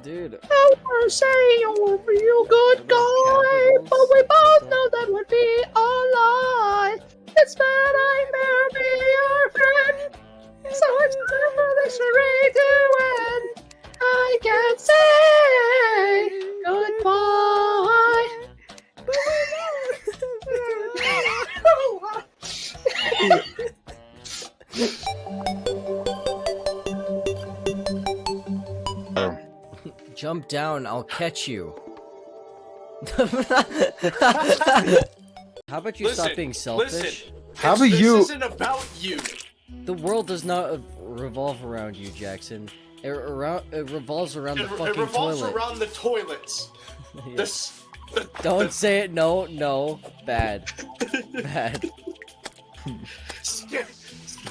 Dude. I wanna say you're a real good guy, but we both know that would be a lie. It's bad I better be your friend, so it's time for this charade to end. I can't say goodbye. Jump down, I'll catch you. How about you stop being selfish? Listen, How about you? This isn't about you. The world does not revolve around you, Jackson. It revolves around the fucking It revolves toilet. around the toilets. Yeah. Don't say it. No, no. Bad. Bad.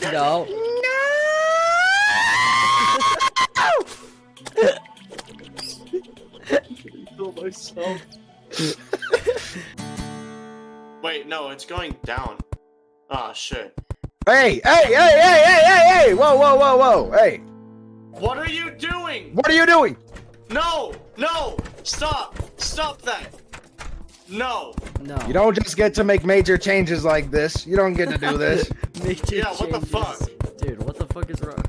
No. Kill myself. Wait, no, it's going down. Ah, shit. Hey! Whoa, whoa, whoa, whoa! Hey! What are you doing? What are you doing? No! No! Stop! Stop that! No! No. You don't just get to make major changes like this. You don't get to do this. Major Yeah, what the changes. fuck? Dude, what the fuck is wrong?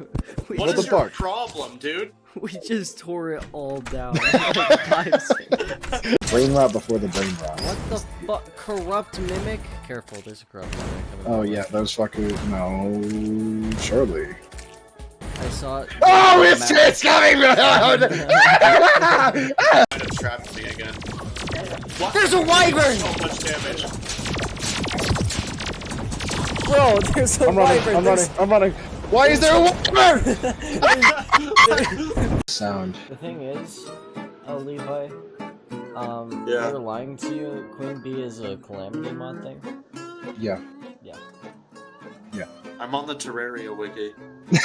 What is your problem, dude? We just tore it all down. In like 5 seconds. Brain rot before the brain rot. What the fuck? Corrupt mimic? Careful, there's a corrupt mimic coming. Oh yeah, those fuckers. No, surely. I saw it. Oh, it's coming around! It trapped me again. What? There's a wyvern! So much damage. Bro, there's a wyvern. I'm running. Why is there a wyvern? Sound. The thing is, Levi, Yeah. they're lying to you. Queen Bee is a calamity mod thing. Yeah. I'm on the Terraria wiki. You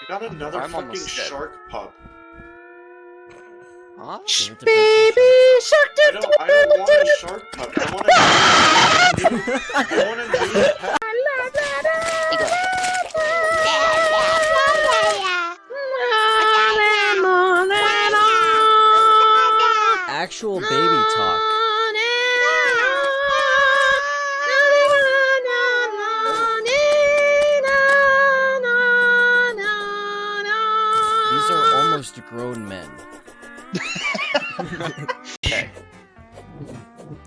got another fucking shark pup. Huh? Baby shark. I don't want a shark pup. I want a new pet. Actual baby talk. These are almost grown men.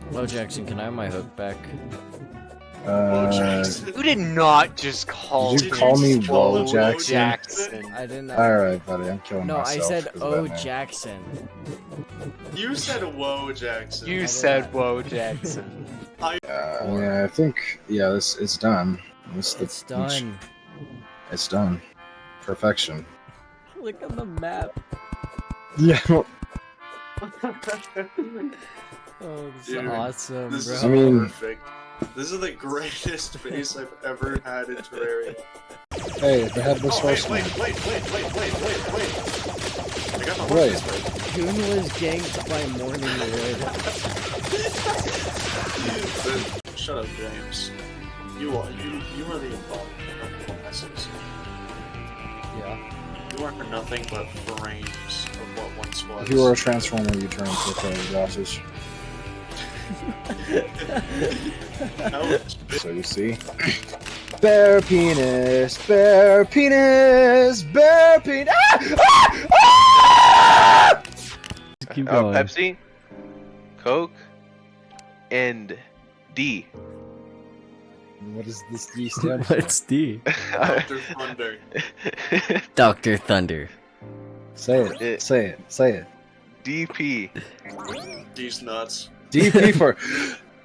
Hello, Jackson, can I have my hook back? You did not just call Did you call me Whoa Jackson? Jackson. I didn't. Alright, buddy, I'm killing No, myself. I said, 'cause of oh, that name. Jackson. You said whoa, Jackson. You said whoa, Jackson. Yeah, I think, yeah, it's done. It's done. It's done. Perfection. Look on the map. Yeah. Oh, this Dude, is awesome, This bro. is I mean- perfect. This is the greatest base I've ever had in Terraria. Hey, the headless Oh, wait, horseman. wait. I got my Wait. horse this way. Goon was ganked by Morning Wood. Shut up, James. You are the embodiment of all messes. Yeah. You are nothing but frames of what once was. If you were a transformer, you turn into a pair of glasses. No, So you see? Bare penis, bare penis, bare penis. Ah! Keep going. Pepsi, Coke, and D. What does this D stand for? What's D? Dr. Thunder. Dr. Thunder. Say it. Say it. Say it. DP. These nuts. DP for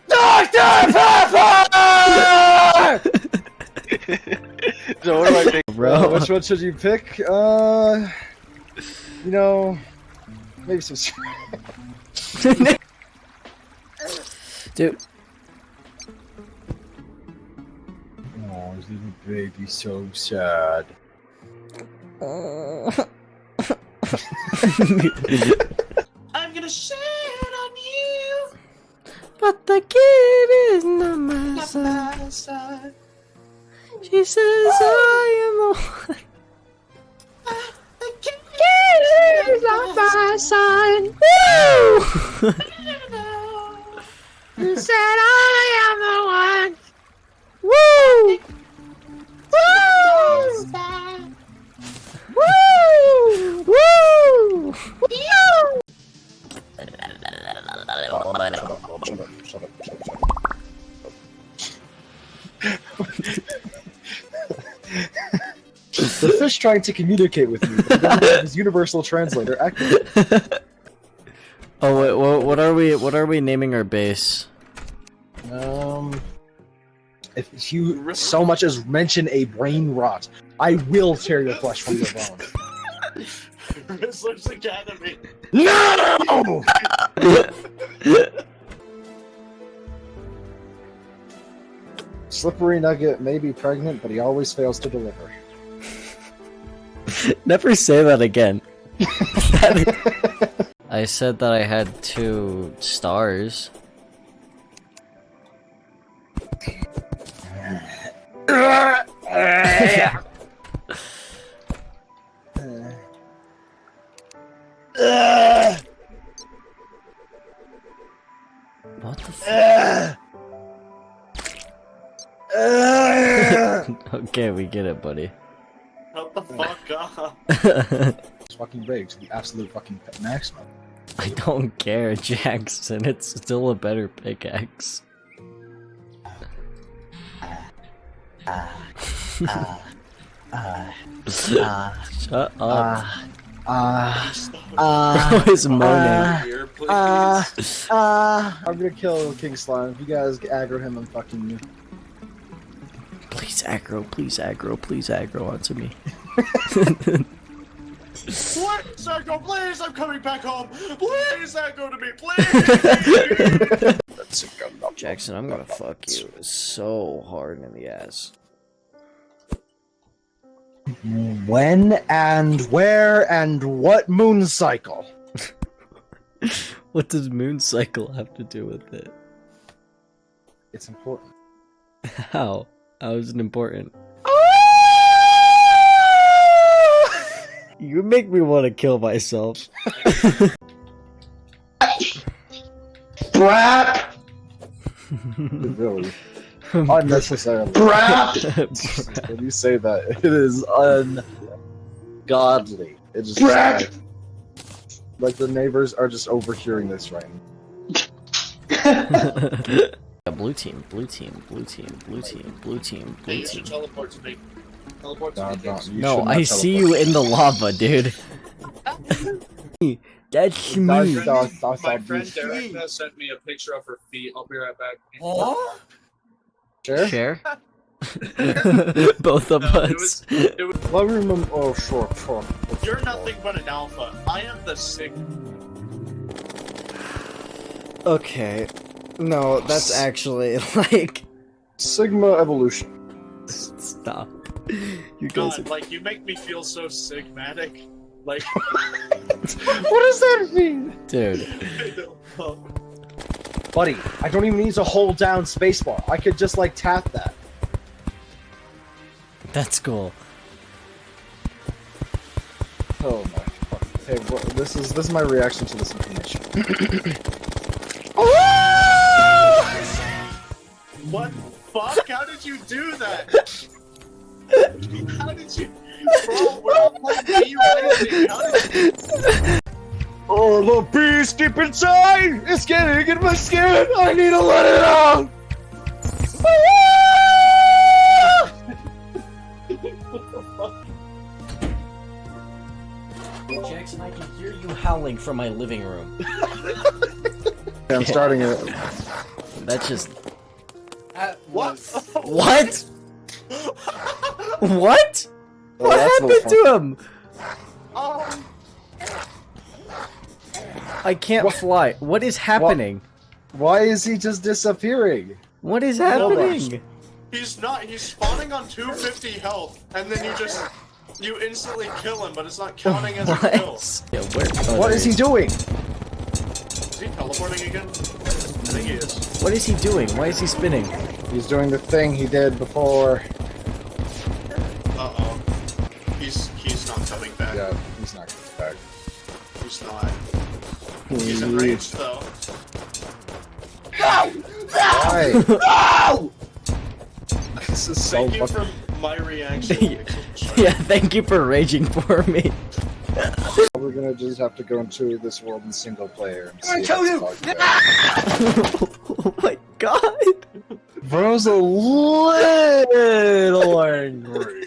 Dr. Pepper! So what do I think? Bro. Which one should you pick? You know, maybe some. Dude. Oh, little baby, so sad. I'm gonna shit on you. But the kid is not my son. She says I am the one. The kid my sign. Woo! You said I am the one. Woo! Woo! Woo! Woo! Shut up. The fish trying to communicate with you, but doesn't have his universal translator active. Oh wait, what are we naming our base? If you so much as mention a brain rot, I will tear your flesh from your bones. Rizzler's Academy. No! Slippery Nugget may be pregnant, but he always fails to deliver. Never say that again. I said that I had 2 stars. What the f- Okay, we get it, buddy. Shut the fuck up. It's fucking big to the absolute fucking maximum. I don't care, Jackson. It's still a better pickaxe. Shut up. Bro is moaning. Here, please. I'm gonna kill King Slime. If you guys aggro him, I'm fucking you. Please aggro onto me. What? Psycho, please! I'm coming back home! Please, Psycho to me, please! Jackson, I'm gonna fuck you so hard in the ass. When and where and what moon cycle? What does moon cycle have to do with it? It's important. How? How is it important? You make me want to kill myself. Brap! Really. Unnecessarily. Brap! When you say that, it is ungodly. It just like the neighbors are just overhearing this right now. Blue team. Teleport to me. Teleport to me. No, I see you in the lava, dude. That's me. My friend Derek sent me a picture of her feet. I'll be right back. Oh? Sure. Share. Both of us. It was, Let me remember. Oh, sure. you're nothing but an alpha. I am the sick. Okay. No, that's actually like. Sigma evolution. Stop. You guys. God, like, you make me feel so sigmatic. Like, What does that mean? Dude. I don't know. Buddy, I don't even need to hold down spacebar. I could just like tap that. That's cool. Oh my fuck. Hey, this is my reaction to this information. What the fuck? How did you do that? How did you? Bro, we're all playing Be Racing. How did you? Oh, the beast deep inside! It's getting in my skin! I need to let it out! Jackson, I can hear you howling from my living room. I'm starting it. That's just. What? What? What? Oh, What that's happened to him? I can't fly. What is happening? Why is he just disappearing? What is happening? He's not. He's spawning on 250 health, and then you instantly kill him, but it's not counting as a kill. Yeah, where? Oh, What there is he he doing? Is he teleporting again? I think he is. What is he doing? Why is he spinning? He's doing the thing he did before. Uh-oh. He's not coming back. Yeah, he's not coming back. He's not. He's enraged though. Why? No! This is so Thank you fucking. for my reaction. Yeah, thank you for raging for me. We're gonna just have to go into this world in single player. And I see kill how you! it's like. Oh my god! Bro's a little angry.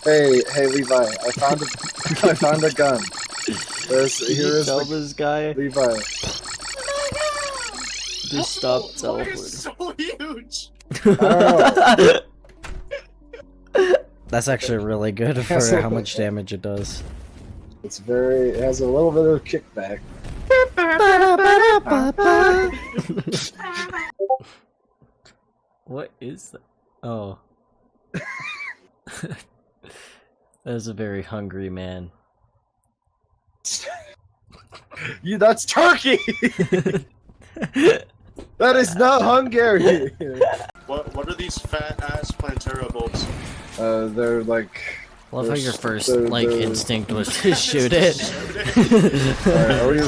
hey, Levi, I found a gun. Here is Tell the this guy Levi. to stop Why teleporting. is so huge? I don't know. That's actually really good for That's how much damage it does. It has a little bit of kickback. What is that? Oh. That is a very hungry man. That's Turkey! That is not Hungary! What are these fat ass Plantera bulbs? They're like... Love how your first, they're- instinct was to shoot it. Alright, are we...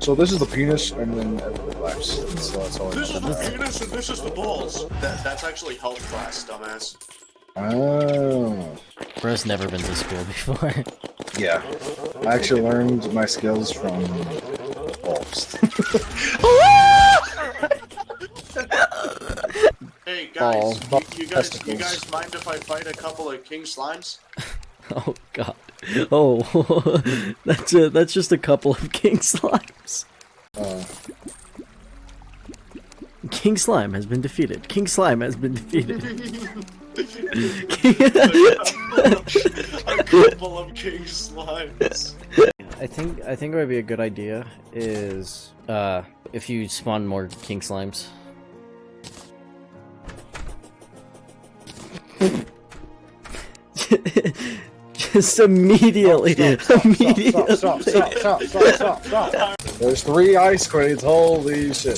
So this is the penis, and then everybody laughs. So that's all I This is know. the penis and this is the balls. That's actually health class, dumbass. Oh. Bro's never been to school before. Yeah. I actually learned my skills from balls. Hey Ball, guys, ball, you testicles. guys mind if I fight a couple of king slimes? Oh god. Oh, that's just a couple of king slimes. King slime has been defeated. King slime has been defeated. A couple of king slimes. I think it would be a good idea is if you spawn more king slimes. Just immediately. Stop. There's 3 ice crates, holy shit.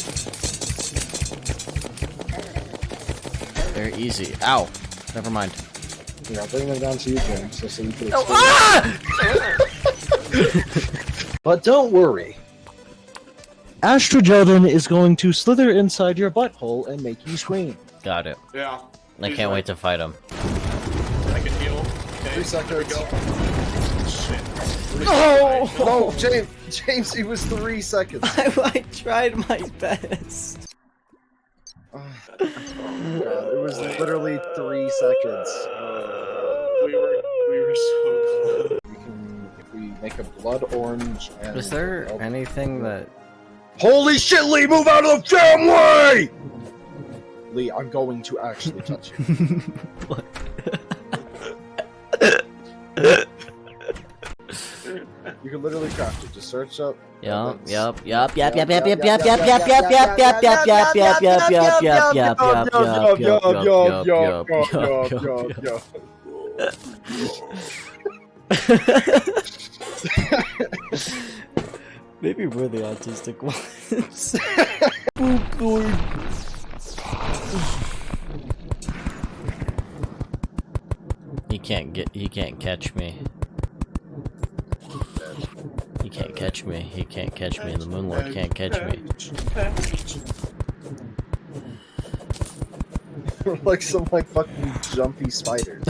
They're easy. Ow. Never mind. Yeah, I'll bring them down to you, James, so you can But don't worry. Astrogeldon is going to slither inside your butthole and make you scream. Got it. Yeah. I can't wait to fight him. I can heal. Okay, 3 seconds. there we go. Shit. No, James, it was 3 seconds. I tried my best. Oh, God, it was literally 3 seconds. We were so close. If we make a blood orange and... Is there anything that... Holy shit, Lee, move out of the damn way! Lee, I'm going to actually touch you. What? You can literally craft it. Just search up. Yup. Maybe we're the autistic ones. He can't catch me. He can't catch me. He can't catch me. The Moonlord can't catch me. Like some fucking jumpy spiders.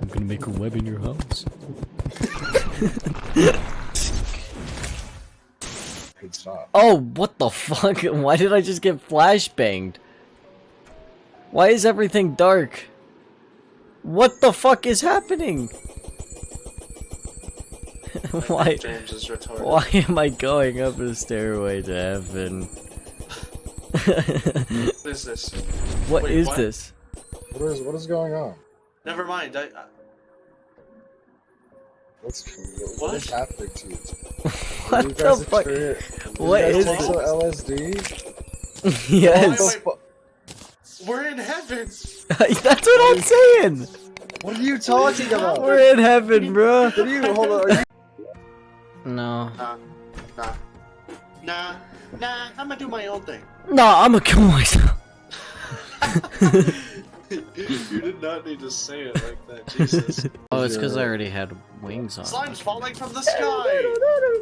I'm gonna make a web in your house. Good stop. Oh, what the fuck? Why did I just get flashbanged? Why is everything dark? What the fuck is happening? Why? James is retarded. Why am I going up a stairway to heaven? What is this? What Wait, is what? this? What is going on? Never mind. What What? is happening to you? What You the guys fuck? experience- What you is guys this? also LSD? Yes. Wait, we're in heaven. That's what I'm saying. What are you talking about? We're in heaven, bro. What are you? Hold on. Are you? No. Nah. I'm gonna do my own thing. No, I'm gonna kill myself. You did not need to say it like that, Jesus. Oh, it's because I already had wings on. Slime's falling from the sky!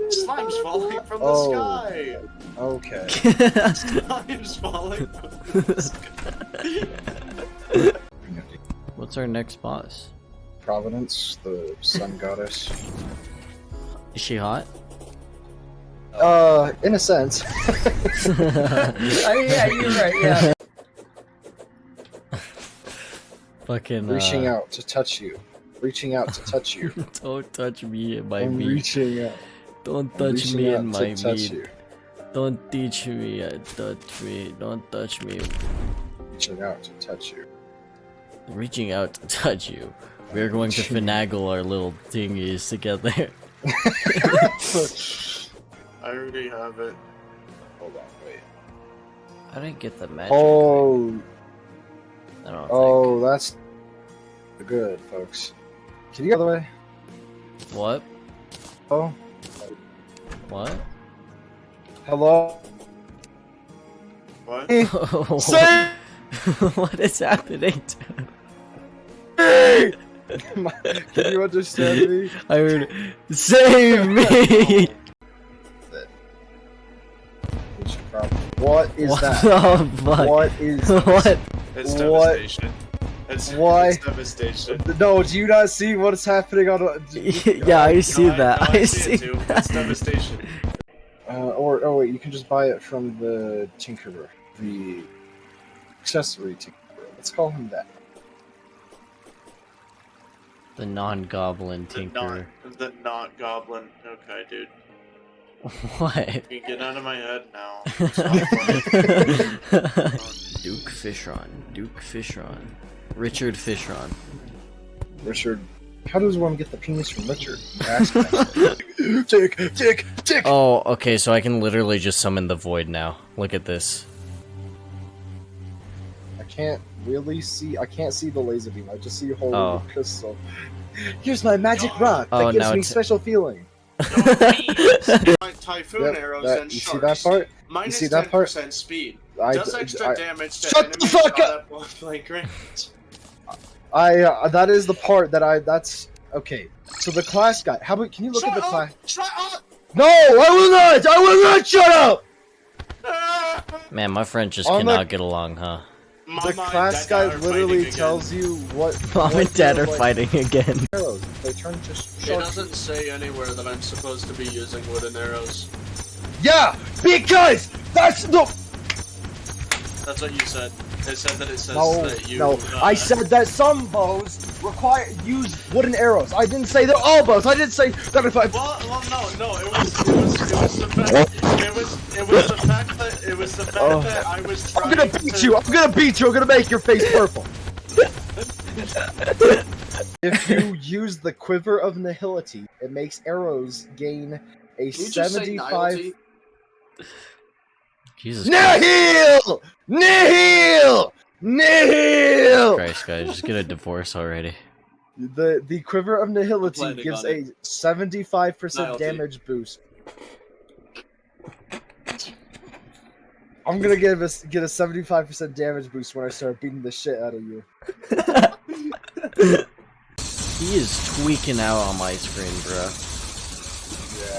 Slime's falling from the sky! Okay. Slime's falling from the sky. What's our next boss? Providence, the sun goddess. Is she hot? In a sense. Oh yeah, you're right. Yeah. Fucking Reaching out to touch you. Reaching out to touch you. Don't touch me in my I'm meat. reaching out. Don't touch Reaching me out in to my touch meat. you. Don't teach me. Touch me. Don't touch me. Reaching out to touch you. Reaching out to touch you. We're going to finagle our little thingies together. I already have it. Hold on, wait. I didn't get the magic. Oh, I don't oh, that's good, folks. Can you go the other way? think. What? Oh, What? hello. What? Save What is happening to me! Can you understand me? I heard, save me! What is What that? the fuck? What is What? It's What? devastation. It's, Why? It's devastation. No, do you not see what's happening on? Yeah, I see No, that. no, I it see too. that. It's devastation. Or oh wait, you can just buy it from the tinkerer, the accessory tinkerer. Let's call him that. The non-goblin The not goblin. Okay, dude. What? You get out of my head now. It's not funny. Duke Fishron. Duke Fishron. Richard Fishron. Richard. How does one get the penis from Richard? Ask him. Tick. Oh, okay, so I can literally just summon the void now. Look at this. I can't really see. I can't see the laser beam. I just see holy Oh. crystal. Here's my magic rock that Oh, gives now me it's- special feeling. Typhoon Yep, arrows that- and you sharks. see that part? Minus see that part? 10% speed. I- Does extra I- damage to Shut the enemies fuck shot up! at point blank range. That is the part that that's okay. So the class guy. How about? Can you look at the class? Shut up! No, I will not. I will not. Shut up. Man, my friend just On the- cannot get along, huh? The class guy literally tells you what. Mom what and dad you're, are like, fighting again. Arrows. They turn to It sharks. doesn't say anywhere that I'm supposed to be using wooden arrows. Yeah, because that's the. That's what you said. It said that it says No, that you. no. I said that some bows use wooden arrows. I didn't say that all bows. I didn't say that if I. Well, no. It was the fact. It was the fact that I was trying. I'm gonna beat you. I'm gonna beat you. I'm gonna make your face purple. If you use the quiver of nihility, it makes arrows gain a Can you just say 75. nihility? Jesus Nihil! Christ, guys, just get a divorce already. The quiver of nihility Planning gives on a 75% Nihility. damage boost. I'm gonna get a 75% damage boost when I start beating the shit out of you. He is tweaking out on my screen, bro.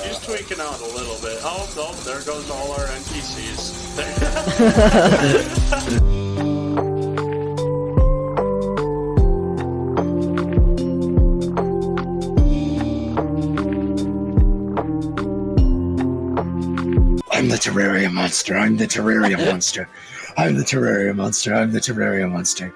He's tweaking out a little bit. Oh, there goes all our NPCs. I'm the Terraria monster. I'm the Terraria monster. I'm the Terraria monster. I'm the Terraria monster.